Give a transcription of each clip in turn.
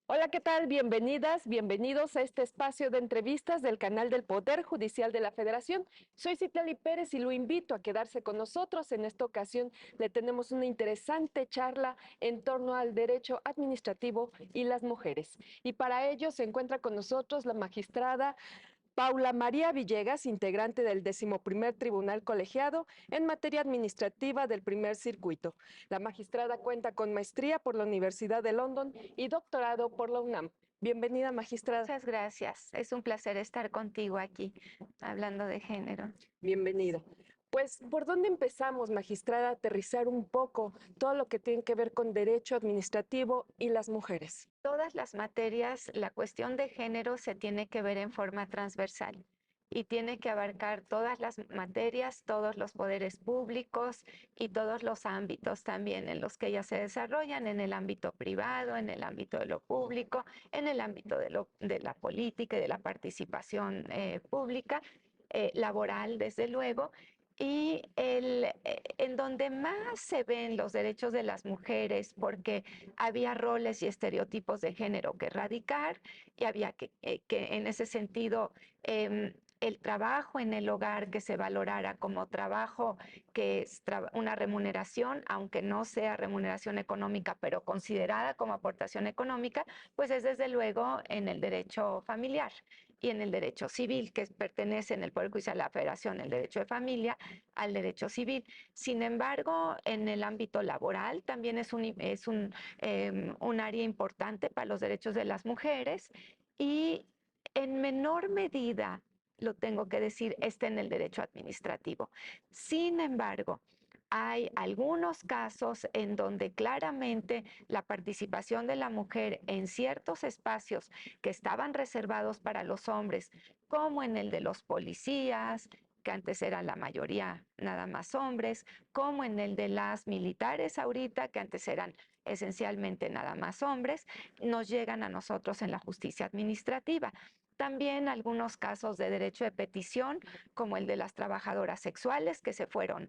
Hola, ¿qué tal? Bienvenidas, bienvenidos a este espacio de entrevistas del canal del Poder Judicial de la Federación. Soy Citlali Pérez y lo invito a quedarse con nosotros. En esta ocasión le tenemos una interesante charla en torno al derecho administrativo y las mujeres. Y para ello se encuentra con nosotros la magistrada Paula María Villegas, integrante del 11º Tribunal Colegiado en materia administrativa del primer circuito. La magistrada cuenta con maestría por la Universidad de London y doctorado por la UNAM. Bienvenida, magistrada. Muchas gracias. Es un placer estar contigo aquí hablando de género. Bienvenida. Pues, ¿por dónde empezamos, magistrada, a aterrizar un poco todo lo que tiene que ver con derecho administrativo y las mujeres? Todas las materias, la cuestión de género se tiene que ver en forma transversal y tiene que abarcar todas las materias, todos los poderes públicos y todos los ámbitos también en los que ellas se desarrollan, en el ámbito privado, en el ámbito de lo público, en el ámbito de la política y de la participación pública, laboral, desde luego. En donde más se ven los derechos de las mujeres, porque había roles y estereotipos de género que erradicar y había que en ese sentido, el trabajo en el hogar que se valorara como trabajo, que es una remuneración, aunque no sea remuneración económica, pero considerada como aportación económica, pues es desde luego en el derecho familiar y en el derecho civil, que pertenece en el Poder Judicial de la Federación, el derecho de familia, al derecho civil. Sin embargo, en el ámbito laboral también un área importante para los derechos de las mujeres y en menor medida, lo tengo que decir, está en el derecho administrativo. Sin embargo, hay algunos casos en donde claramente la participación de la mujer en ciertos espacios que estaban reservados para los hombres, como en el de los policías, que antes eran la mayoría nada más hombres, como en el de las militares ahorita, que antes eran esencialmente nada más hombres, nos llegan a nosotros en la justicia administrativa. También algunos casos de derecho de petición, como el de las trabajadoras sexuales que se fueron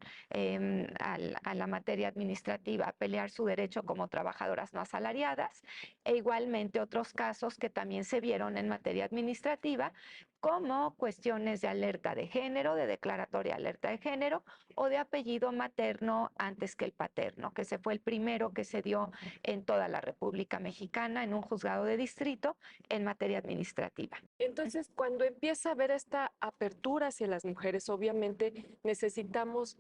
a la materia administrativa a pelear su derecho como trabajadoras no asalariadas, e igualmente otros casos que también se vieron en materia administrativa, como cuestiones de alerta de género, de declaratoria de alerta de género o de apellido materno antes que el paterno, que se fue el primero que se dio en toda la República Mexicana en un juzgado de distrito en materia administrativa. Entonces, cuando empieza a haber esta apertura hacia las mujeres, obviamente necesitamos,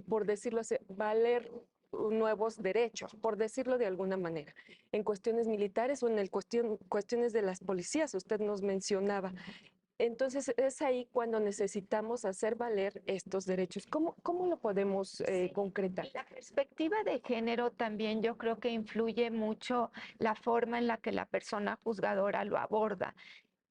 por decirlo así, valer nuevos derechos, por decirlo de alguna manera, en cuestiones militares o en cuestiones de las policías, usted nos mencionaba. Entonces, es ahí cuando necesitamos hacer valer estos derechos. ¿Cómo lo podemos Sí. concretar? La perspectiva de género también yo creo que influye mucho la forma en la que la persona juzgadora lo aborda.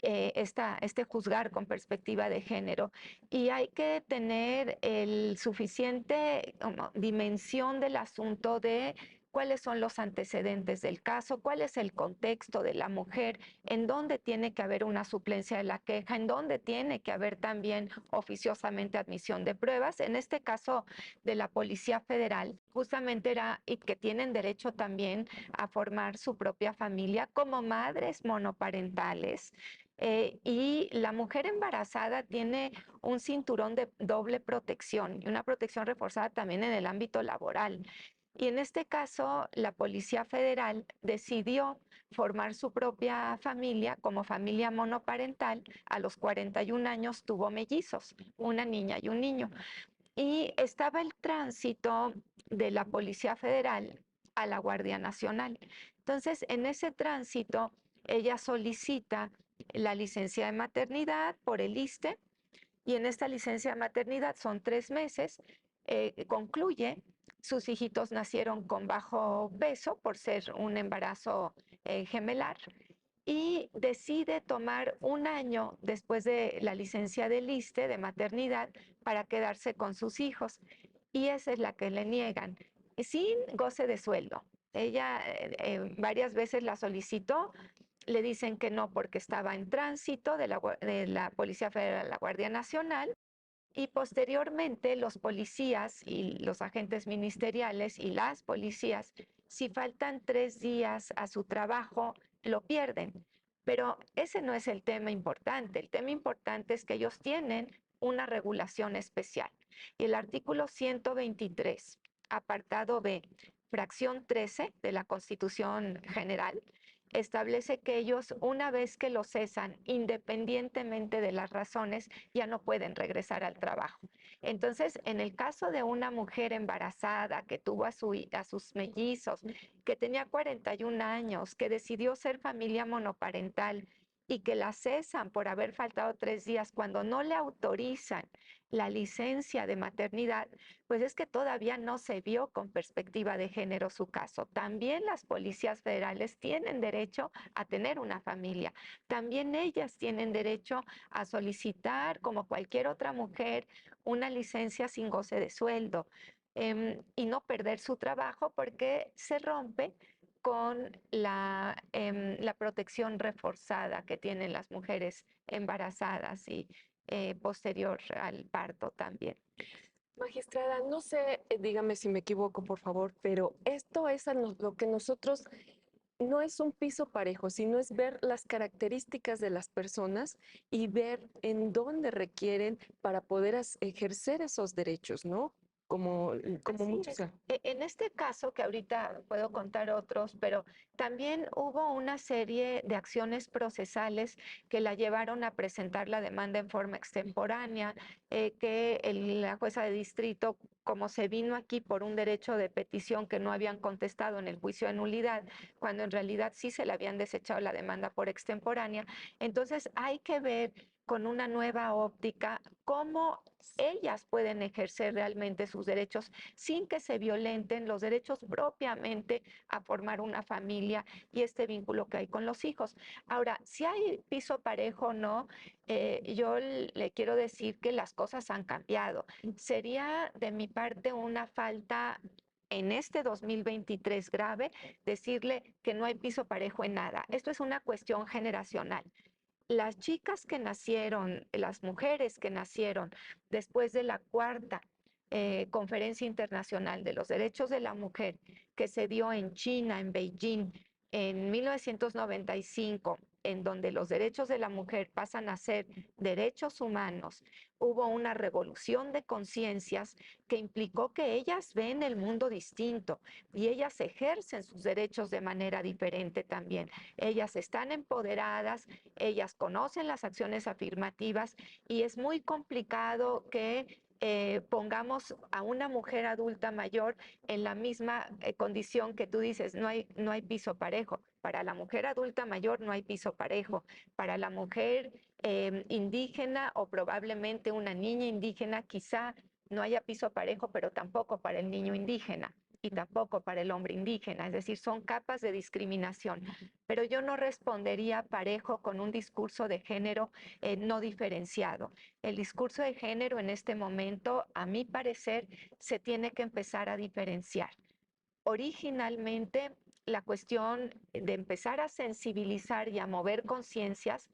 Este juzgar con perspectiva de género. Y hay que tener el suficiente como, dimensión del asunto de cuáles son los antecedentes del caso, cuál es el contexto de la mujer, en dónde tiene que haber una suplencia de la queja, en dónde tiene que haber también oficiosamente admisión de pruebas. En este caso de la Policía Federal, justamente era y que tienen derecho también a formar su propia familia como madres monoparentales, y la mujer embarazada tiene un cinturón de doble protección y una protección reforzada también en el ámbito laboral. Y en este caso, la Policía Federal decidió formar su propia familia como familia monoparental. A los 41 años tuvo mellizos, una niña y un niño. Y estaba el tránsito de la Policía Federal a la Guardia Nacional. Entonces, en ese tránsito, ella solicita la licencia de maternidad por el ISSSTE y en esta licencia de maternidad son 3 meses, concluye, sus hijitos nacieron con bajo peso por ser un embarazo gemelar y decide tomar un año después de la licencia del ISSSTE de maternidad para quedarse con sus hijos. Y esa es la que le niegan, sin goce de sueldo. Ella varias veces la solicitó, le dicen que no porque estaba en tránsito de la Policía Federal a la Guardia Nacional y posteriormente los policías y los agentes ministeriales y las policías, si faltan 3 días a su trabajo, lo pierden. Pero ese no es el tema importante. El tema importante es que ellos tienen una regulación especial. Y el artículo 123, apartado B, fracción 13 de la Constitución General, establece que ellos, una vez que lo cesan, independientemente de las razones, ya no pueden regresar al trabajo. Entonces, en el caso de una mujer embarazada que tuvo a sus mellizos, que tenía 41 años, que decidió ser familia monoparental y que la cesan por haber faltado 3 días cuando no le autorizan la licencia de maternidad, pues es que todavía no se vio con perspectiva de género su caso. También las policías federales tienen derecho a tener una familia. También ellas tienen derecho a solicitar, como cualquier otra mujer, una licencia sin goce de sueldo y no perder su trabajo porque se rompe con la protección reforzada que tienen las mujeres embarazadas y posterior al parto también. Magistrada, no sé, dígame si me equivoco, por favor, pero esto es lo que nosotros no es un piso parejo, sino es ver las características de las personas y ver en dónde requieren para poder ejercer esos derechos, ¿no? Como Así muchos. es. En este caso, que ahorita puedo contar otros, pero también hubo una serie de acciones procesales que la llevaron a presentar la demanda en forma extemporánea, que la jueza de distrito, como se vino aquí por un derecho de petición que no habían contestado en el juicio de nulidad, cuando en realidad sí se le habían desechado la demanda por extemporánea, entonces hay que ver con una nueva óptica cómo ellas pueden ejercer realmente sus derechos sin que se violenten los derechos propiamente a formar una familia y este vínculo que hay con los hijos. Ahora, si hay piso parejo o no, yo le quiero decir que las cosas han cambiado. Sería de mi parte una falta en este 2023 grave decirle que no hay piso parejo en nada. Esto es una cuestión generacional. Las chicas que nacieron, las mujeres que nacieron después de la cuarta Conferencia Internacional de los Derechos de la Mujer que se dio en China, en Beijing, en 1995, en donde los derechos de la mujer pasan a ser derechos humanos, hubo una revolución de conciencias que implicó que ellas ven el mundo distinto y ellas ejercen sus derechos de manera diferente también. Ellas están empoderadas, ellas conocen las acciones afirmativas y es muy complicado que pongamos a una mujer adulta mayor en la misma condición que tú dices, no hay piso parejo. Para la mujer adulta mayor no hay piso parejo. Para la mujer indígena o probablemente una niña indígena quizá no haya piso parejo, pero tampoco para el niño indígena y tampoco para el hombre indígena. Es decir, son capas de discriminación. Pero yo no respondería parejo con un discurso de género no diferenciado. El discurso de género en este momento, a mi parecer, se tiene que empezar a diferenciar. Originalmente, la cuestión de empezar a sensibilizar y a mover conciencias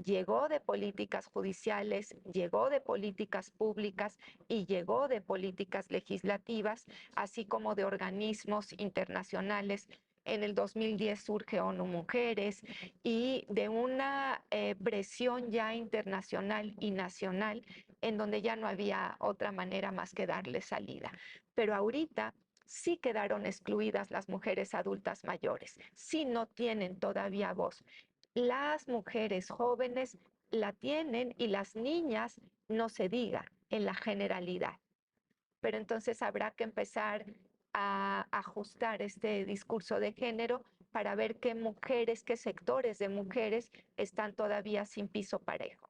llegó de políticas judiciales, llegó de políticas públicas y llegó de políticas legislativas, así como de organismos internacionales. En el 2010 surge ONU Mujeres y de una presión ya internacional y nacional en donde ya no había otra manera más que darle salida. Pero ahorita sí quedaron excluidas las mujeres adultas mayores, sí no tienen todavía voz. Las mujeres jóvenes la tienen y las niñas no se diga en la generalidad. Pero entonces habrá que empezar a ajustar este discurso de género para ver qué mujeres, qué sectores de mujeres están todavía sin piso parejo.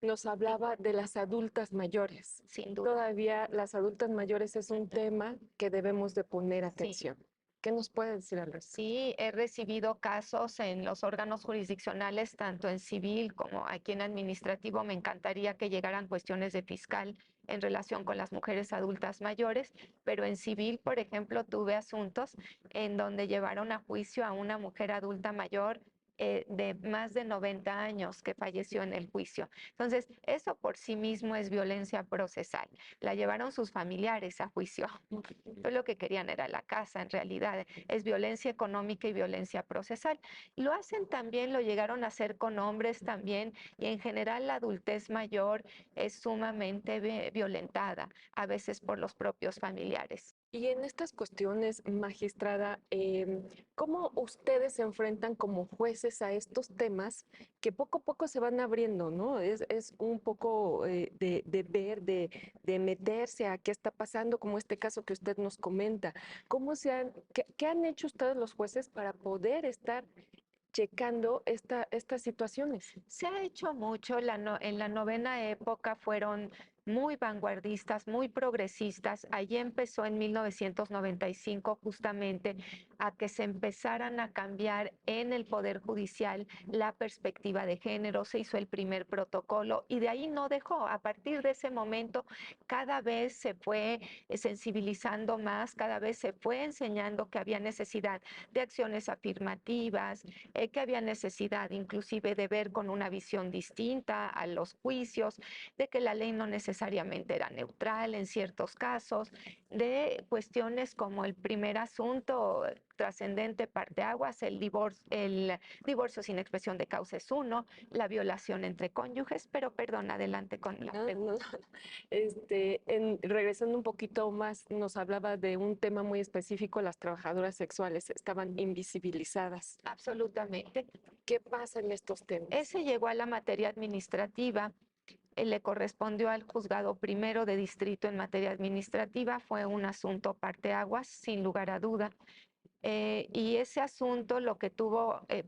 Nos hablaba de las adultas mayores. Sin duda. Todavía las adultas mayores es un tema que debemos de poner atención. Sí. ¿Qué nos puede decir al respecto? Sí, he recibido casos en los órganos jurisdiccionales, tanto en civil como aquí en administrativo. Me encantaría que llegaran cuestiones de fiscal en relación con las mujeres adultas mayores, pero en civil, por ejemplo, tuve asuntos en donde llevaron a juicio a una mujer adulta mayor de más de 90 años que falleció en el juicio. Entonces, eso por sí mismo es violencia procesal. La llevaron sus familiares a juicio. Entonces, lo que querían era la casa, en realidad. Es violencia económica y violencia procesal. Lo hacen también, lo llegaron a hacer con hombres también, y en general la adultez mayor es sumamente violentada, a veces por los propios familiares. Y en estas cuestiones, magistrada, ¿cómo ustedes se enfrentan como jueces a estos temas que poco a poco se van abriendo, ¿no? Es un poco de ver, de meterse a qué está pasando, como este caso que usted nos comenta. ¿Qué han hecho ustedes los jueces para poder estar checando estas situaciones? Se ha hecho mucho, en la novena época fueron muy vanguardistas, muy progresistas. Allí empezó en 1995 justamente a que se empezaran a cambiar en el Poder Judicial la perspectiva de género. Se hizo el primer protocolo y de ahí no dejó. A partir de ese momento cada vez se fue sensibilizando más, cada vez se fue enseñando que había necesidad de acciones afirmativas, que había necesidad inclusive de ver con una visión distinta a los juicios, de que la ley no necesariamente era neutral en ciertos casos, de cuestiones como el primer asunto trascendente parteaguas, el divorcio sin expresión de causa es uno, la violación entre cónyuges, pero perdón, adelante con la Ah, pregunta. no, regresando un poquito más, nos hablaba de un tema muy específico, las trabajadoras sexuales estaban invisibilizadas. Absolutamente. ¿Qué pasa en estos temas? Ese llegó a la materia administrativa, le correspondió al juzgado primero de distrito en materia administrativa, fue un asunto parteaguas, sin lugar a duda. Y ese asunto lo que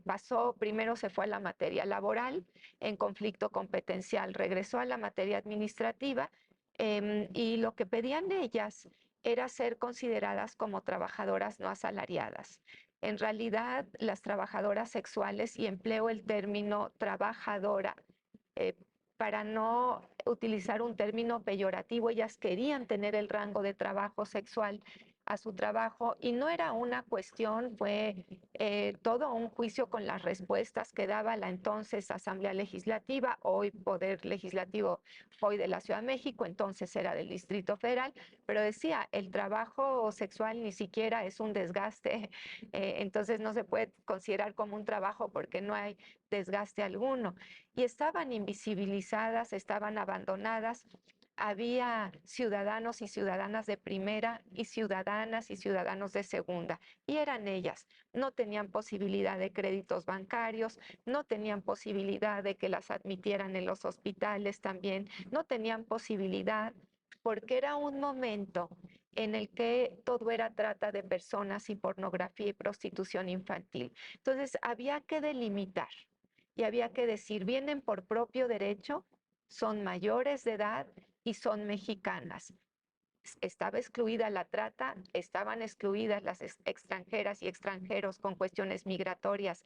pasó, primero se fue a la materia laboral en conflicto competencial, regresó a la materia administrativa, y lo que pedían ellas era ser consideradas como trabajadoras no asalariadas. En realidad, las trabajadoras sexuales, y empleo el término trabajadora, eh, para no utilizar un término peyorativo, ellas querían tener el rango de trabajo sexual a su trabajo, y no era una cuestión, fue todo un juicio con las respuestas que daba la entonces Asamblea Legislativa, hoy Poder Legislativo, hoy de la Ciudad de México, entonces era del Distrito Federal, pero decía, el trabajo sexual ni siquiera es un desgaste, entonces no se puede considerar como un trabajo porque no hay desgaste alguno. Y estaban invisibilizadas, estaban abandonadas. Había ciudadanos y ciudadanas de primera y ciudadanas y ciudadanos de segunda, y eran ellas. No tenían posibilidad de créditos bancarios, no tenían posibilidad de que las admitieran en los hospitales también, no tenían posibilidad porque era un momento en el que todo era trata de personas y pornografía y prostitución infantil. Entonces había que delimitar y había que decir, vienen por propio derecho, son mayores de edad y son mexicanas. Estaba excluida la trata, estaban excluidas las extranjeras y extranjeros con cuestiones migratorias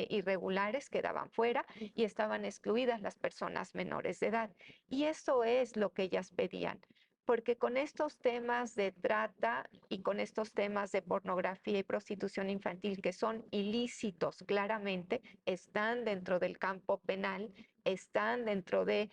irregulares, quedaban fuera, y estaban excluidas las personas menores de edad. Y eso es lo que ellas pedían, porque con estos temas de trata y con estos temas de pornografía y prostitución infantil, que son ilícitos claramente, están dentro del campo penal, están dentro de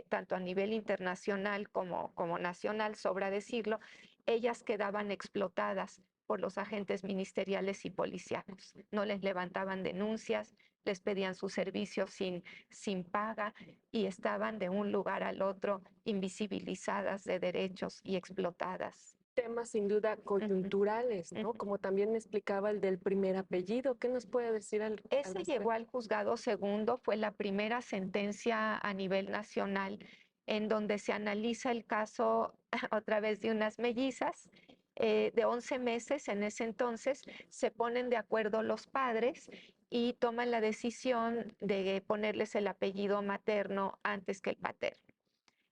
tanto a nivel internacional como nacional, sobra decirlo, ellas quedaban explotadas por los agentes ministeriales y policiales. No les levantaban denuncias, les pedían sus servicios sin paga, y estaban de un lugar al otro invisibilizadas de derechos y explotadas. Temas sin duda coyunturales, ¿no? Como también explicaba el del primer apellido. ¿Qué nos puede decir al Ese respecto? llegó al juzgado segundo, fue la primera sentencia a nivel nacional en donde se analiza el caso otra vez de unas mellizas de 11 meses. En ese entonces se ponen de acuerdo los padres y toman la decisión de ponerles el apellido materno antes que el paterno.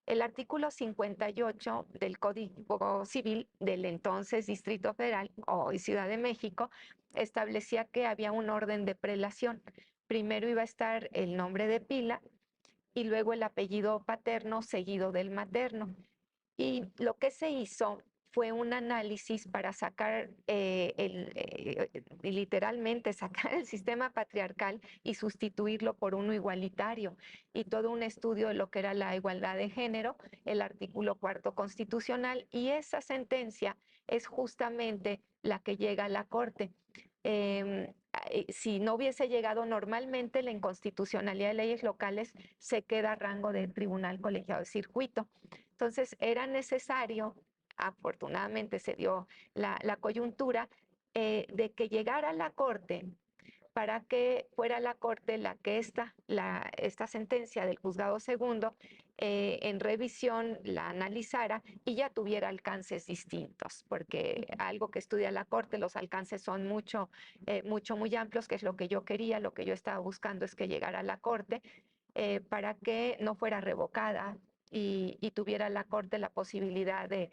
El artículo 58 del Código Civil del entonces Distrito Federal, hoy Ciudad de México, establecía que había un orden de prelación. Primero iba a estar el nombre de pila y luego el apellido paterno seguido del materno. Y lo que se hizo fue un análisis para sacar, literalmente sacar el sistema patriarcal y sustituirlo por uno igualitario, y todo un estudio de lo que era la igualdad de género, el artículo 4º constitucional, y esa sentencia es justamente la que llega a la Corte. Si no hubiese llegado normalmente, la inconstitucionalidad de leyes locales se queda a rango de tribunal colegiado de circuito. Entonces era necesario, afortunadamente se dio la coyuntura, de que llegara a la Corte, para que fuera la Corte la que esta sentencia del juzgado segundo en revisión la analizara y ya tuviera alcances distintos, porque algo que estudia la Corte, los alcances son muy amplios, que es lo que yo quería, lo que yo estaba buscando es que llegara a la Corte para que no fuera revocada y tuviera la Corte la posibilidad de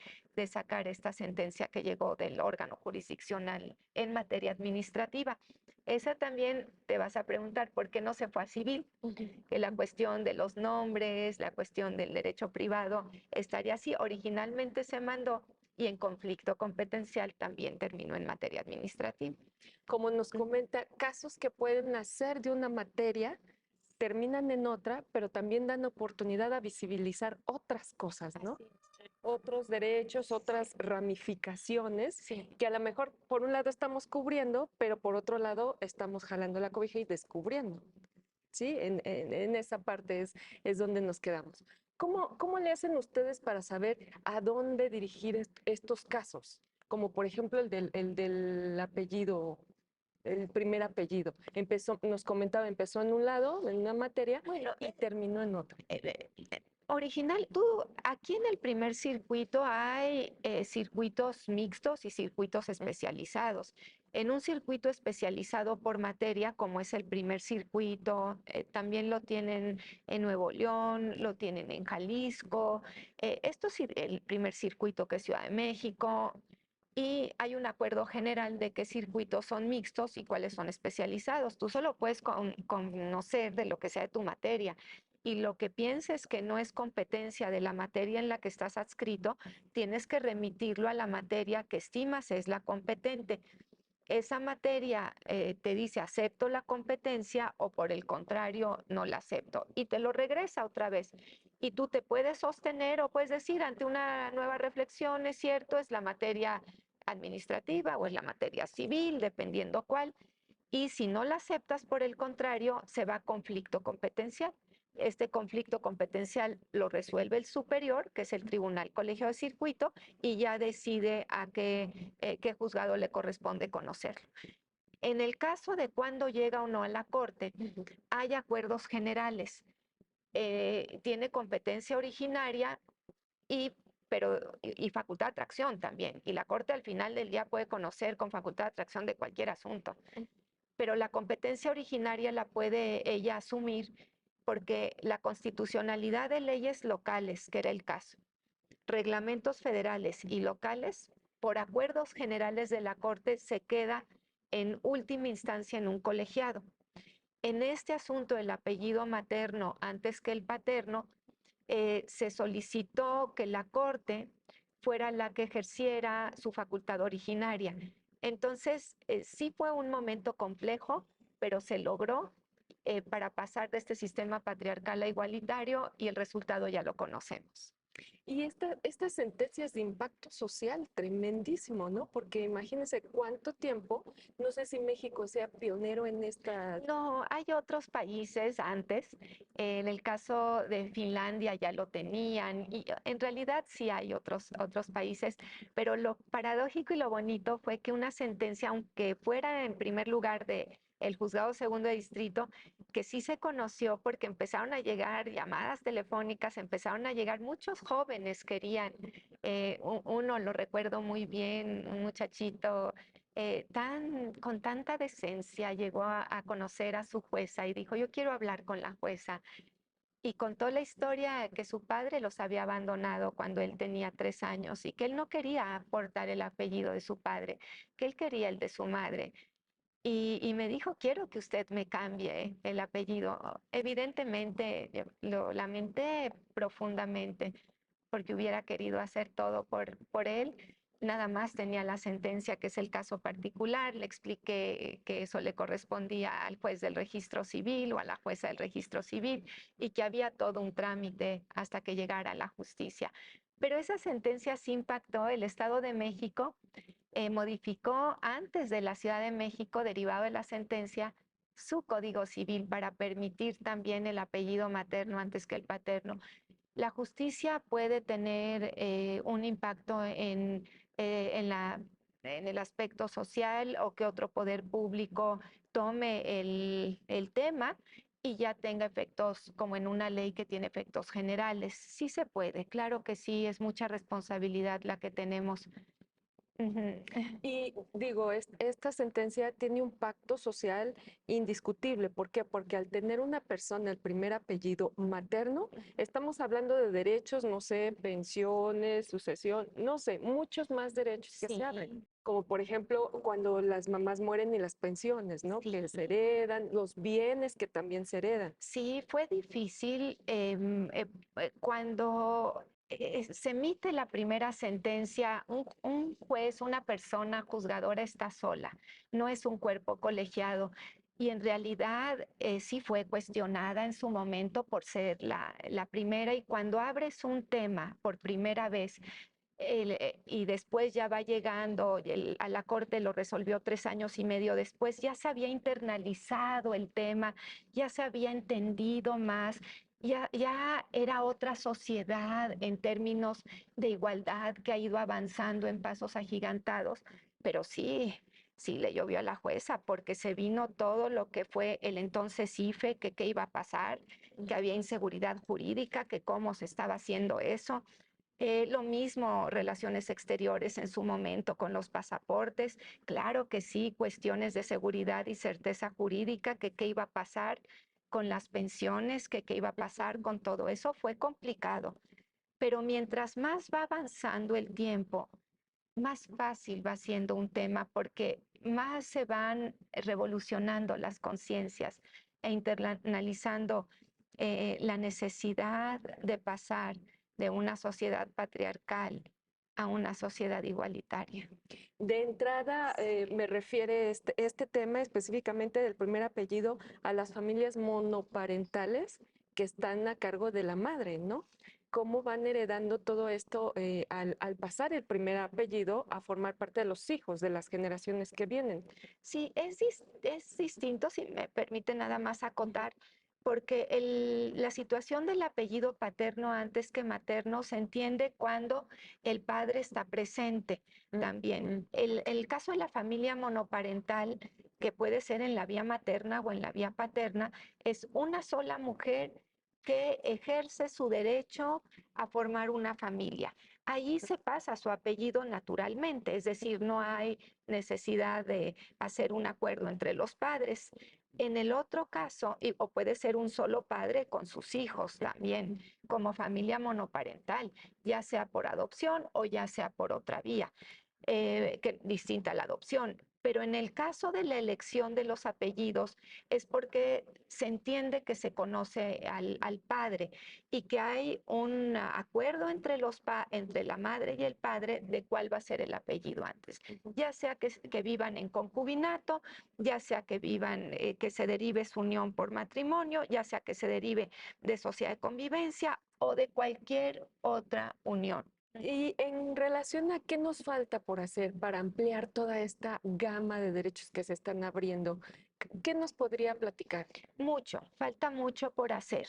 sacar esta sentencia que llegó del órgano jurisdiccional en materia administrativa. Esa también te vas a preguntar por qué no se fue a civil, que la cuestión de los nombres, la cuestión del derecho privado estaría así. Originalmente se mandó y en conflicto competencial también terminó en materia administrativa. Como nos comenta, casos que pueden nacer de una materia terminan en otra, pero también dan oportunidad a visibilizar otras cosas, ¿no? Otros derechos, otras ramificaciones, Sí. que a lo mejor por un lado estamos cubriendo, pero por otro lado estamos jalando la cobija y descubriendo. ¿Sí? En esa parte es donde nos quedamos. ¿Cómo le hacen ustedes para saber a dónde dirigir estos casos? Como por ejemplo el del apellido, el primer apellido. Nos comentaba, empezó en un lado, en una materia, Bueno, y terminó en otra. Aquí en el primer circuito hay circuitos mixtos y circuitos especializados. En un circuito especializado por materia, como es el primer circuito, también lo tienen en Nuevo León, lo tienen en Jalisco, el primer circuito que es Ciudad de México, y hay un acuerdo general de qué circuitos son mixtos y cuáles son especializados. Tú solo puedes conocer de lo que sea de tu materia, y lo que pienses que no es competencia de la materia en la que estás adscrito, tienes que remitirlo a la materia que estimas es la competente. Esa materia te dice acepto la competencia o por el contrario no la acepto, y te lo regresa otra vez. Y tú te puedes sostener o puedes decir ante una nueva reflexión, es cierto, es la materia administrativa o es la materia civil, dependiendo cuál. Y si no la aceptas, por el contrario, se va a conflicto competencial. Este conflicto competencial lo resuelve el superior, que es el Tribunal Colegiado de Circuito, y ya decide a qué juzgado le corresponde conocerlo. En el caso de cuando llega o no a la Corte, hay acuerdos generales. Tiene competencia originaria y facultad de atracción también. Y la Corte al final del día puede conocer con facultad de atracción de cualquier asunto. Pero la competencia originaria la puede ella asumir porque la constitucionalidad de leyes locales, que era el caso, reglamentos federales y locales, por acuerdos generales de la Corte, se queda en última instancia en un colegiado. En este asunto del apellido materno antes que el paterno, se solicitó que la Corte fuera la que ejerciera su facultad originaria. Entonces, sí fue un momento complejo, pero se logró para pasar de este sistema patriarcal a igualitario, y el resultado ya lo conocemos. Y estas sentencias de impacto social, tremendísimo, ¿no? Porque imagínense cuánto tiempo, no sé si México sea pionero en esta... No, hay otros países antes. En el caso de Finlandia ya lo tenían, y en realidad sí hay otros países, pero lo paradójico y lo bonito fue que una sentencia, aunque fuera en primer lugar de el juzgado segundo de distrito, que sí se conoció porque empezaron a llegar llamadas telefónicas, empezaron a llegar muchos jóvenes querían, uno lo recuerdo muy bien, un muchachito con tanta decencia llegó a conocer a su jueza y dijo, yo quiero hablar con la jueza. Y contó la historia que su padre los había abandonado cuando él tenía 3 años y que él no quería aportar el apellido de su padre, que él quería el de su madre. Y me dijo, quiero que usted me cambie el apellido. Evidentemente, yo lo lamenté profundamente porque hubiera querido hacer todo por él. nada más tenía la sentencia, que es el caso particular, le expliqué que eso le correspondía al juez del registro civil o a la jueza del registro civil y que había todo un trámite hasta que llegara a la justicia. Pero esa sentencia sí impactó. El Estado de México modificó antes de la Ciudad de México, derivado de la sentencia, su código civil para permitir también el apellido materno antes que el paterno. La justicia puede tener un impacto en el aspecto social, o que otro poder público tome el tema y ya tenga efectos como en una ley que tiene efectos generales. Sí se puede, claro que sí, es mucha responsabilidad la que tenemos. Ujú. Y digo, esta sentencia tiene un pacto social indiscutible. ¿Por qué? Porque al tener una persona el primer apellido materno, estamos hablando de derechos, no sé, pensiones, sucesión, no sé, muchos más derechos que se abren. Sí, Como por ejemplo cuando las mamás mueren y las pensiones, ¿no? Que se sí. heredan, los bienes que también se heredan. Sí, fue difícil cuando se emite la primera sentencia. Un juez, una persona juzgadora está sola, no es un cuerpo colegiado. Y en realidad sí fue cuestionada en su momento por ser la primera. Y cuando abres un tema por primera vez, y después ya va llegando, y a la corte lo resolvió 3 años y medio después, ya se había internalizado el tema, ya se había entendido más, ya era otra sociedad en términos de igualdad que ha ido avanzando en pasos agigantados. Pero sí, sí le llovió a la jueza, porque se vino todo lo que fue el entonces IFE, que qué iba a pasar, que había inseguridad jurídica, que cómo se estaba haciendo eso. Lo mismo relaciones exteriores en su momento con los pasaportes. Claro que sí, cuestiones de seguridad y certeza jurídica, que qué iba a pasar con las pensiones, que qué iba a pasar con todo eso. Fue complicado. Pero mientras más va avanzando el tiempo, más fácil va siendo un tema, porque más se van revolucionando las conciencias e internalizando la necesidad de pasar de una sociedad patriarcal a una sociedad igualitaria. De entrada, me refiere este tema específicamente del primer apellido a las familias monoparentales que están a cargo de la madre, ¿no? ¿Cómo van heredando todo esto al pasar el primer apellido a formar parte de los hijos de las generaciones que vienen? Sí, es distinto, si me permite nada más acotar, porque la situación del apellido paterno antes que materno se entiende cuando el padre está presente también. El caso de la familia monoparental, que puede ser en la vía materna o en la vía paterna, es una sola mujer que ejerce su derecho a formar una familia. Ahí se pasa su apellido naturalmente, es decir, no hay necesidad de hacer un acuerdo entre los padres. En el otro caso, o puede ser un solo padre con sus hijos también, como familia monoparental, ya sea por adopción o ya sea por otra vía, distinta a la adopción. Pero en el caso de la elección de los apellidos es porque se entiende que se conoce al padre y que hay un acuerdo entre la madre y el padre de cuál va a ser el apellido antes, ya sea que vivan en concubinato, ya sea que vivan, que se derive su unión por matrimonio, ya sea que se derive de sociedad de convivencia o de cualquier otra unión. Y en relación a qué nos falta por hacer para ampliar toda esta gama de derechos que se están abriendo, ¿qué nos podría platicar? Mucho, falta mucho por hacer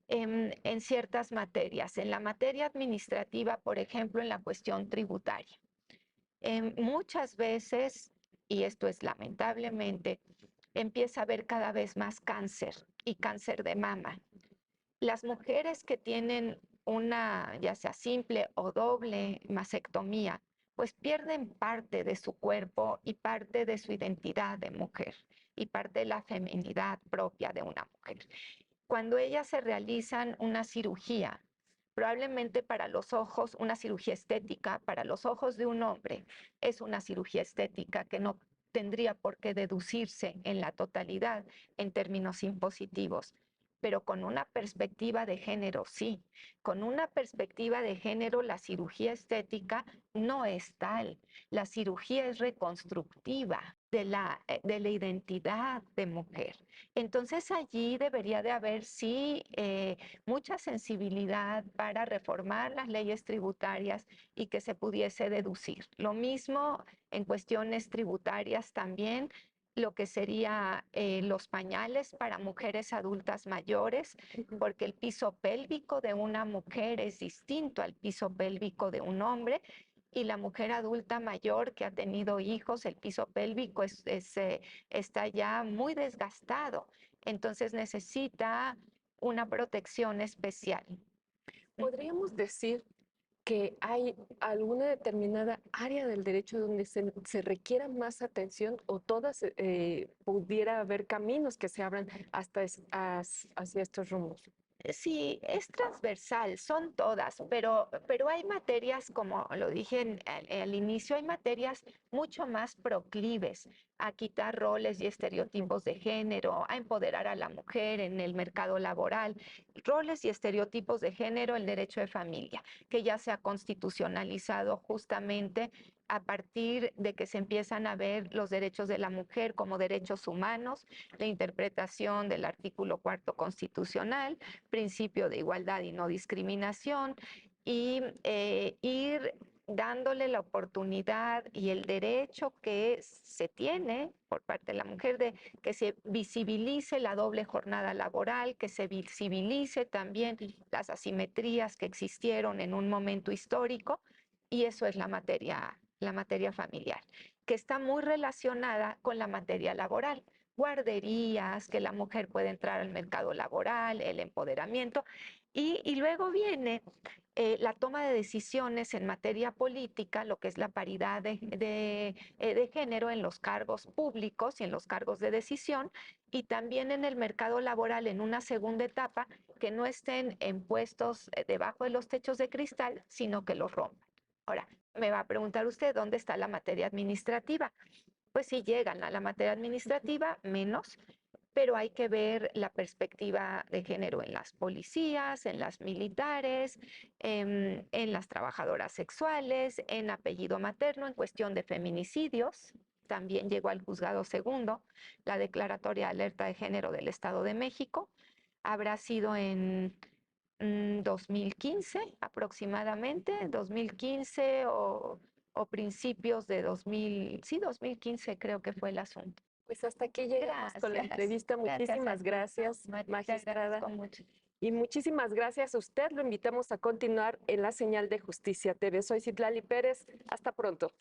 en ciertas materias. En la materia administrativa, por ejemplo, en la cuestión tributaria. Muchas veces, y esto es lamentablemente, empieza a haber cada vez más cáncer, y cáncer de mama. Las mujeres que tienen una, ya sea simple o doble mastectomía, pues pierden parte de su cuerpo y parte de su identidad de mujer y parte de la feminidad propia de una mujer. Cuando ellas se realizan una cirugía, probablemente para los ojos, una cirugía estética, para los ojos de un hombre, es una cirugía estética que no tendría por qué deducirse en la totalidad en términos impositivos. pero con una perspectiva de género, sí. Con una perspectiva de género, la cirugía estética no es tal. La cirugía es reconstructiva de la identidad de mujer. Entonces allí debería de haber, sí, mucha sensibilidad para reformar las leyes tributarias y que se pudiese deducir. Lo mismo en cuestiones tributarias también, lo que sería los pañales para mujeres adultas mayores, porque el piso pélvico de una mujer es distinto al piso pélvico de un hombre. Y la mujer adulta mayor que ha tenido hijos, el piso pélvico está ya muy desgastado. Entonces necesita una protección especial. ¿Podríamos decir que hay alguna determinada área del derecho donde se requiera más atención o todas pudiera haber caminos que se abran hacia estos rumbos? Sí, es transversal, son todas, pero hay materias, como lo dije al inicio, hay materias mucho más proclives a quitar roles y estereotipos de género, a empoderar a la mujer en el mercado laboral, roles y estereotipos de género, el derecho de familia, que ya se ha constitucionalizado justamente a partir de que se empiezan a ver los derechos de la mujer como derechos humanos, la interpretación del artículo 4 constitucional, principio de igualdad y no discriminación, y ir dándole la oportunidad y el derecho que se tiene por parte de la mujer de que se visibilice la doble jornada laboral, que se visibilice también las asimetrías que existieron en un momento histórico, y eso es la materia familiar, que está muy relacionada con la materia laboral, guarderías, que la mujer puede entrar al mercado laboral, el empoderamiento, y luego viene la toma de decisiones en materia política, lo que es la paridad de género en los cargos públicos y en los cargos de decisión, y también en el mercado laboral en una segunda etapa, que no estén en puestos debajo de los techos de cristal, sino que los rompan. Ahora, me va a preguntar usted dónde está la materia administrativa. Pues sí llegan a la materia administrativa, menos, pero hay que ver la perspectiva de género en las policías, en las militares, en las trabajadoras sexuales, en apellido materno, en cuestión de feminicidios. También llegó al juzgado segundo la declaratoria de alerta de género del Estado de México. Habrá sido en 2015 aproximadamente, 2015 o principios de sí, 2015 creo que fue el asunto. Pues hasta aquí llegamos con la Gracias, entrevista. gracias a Muchísimas ti, gracias, María, te magistrada. agradezco mucho. Y muchísimas gracias a usted. Lo invitamos a continuar en la señal de Justicia TV. Soy Citlali Pérez. Hasta pronto.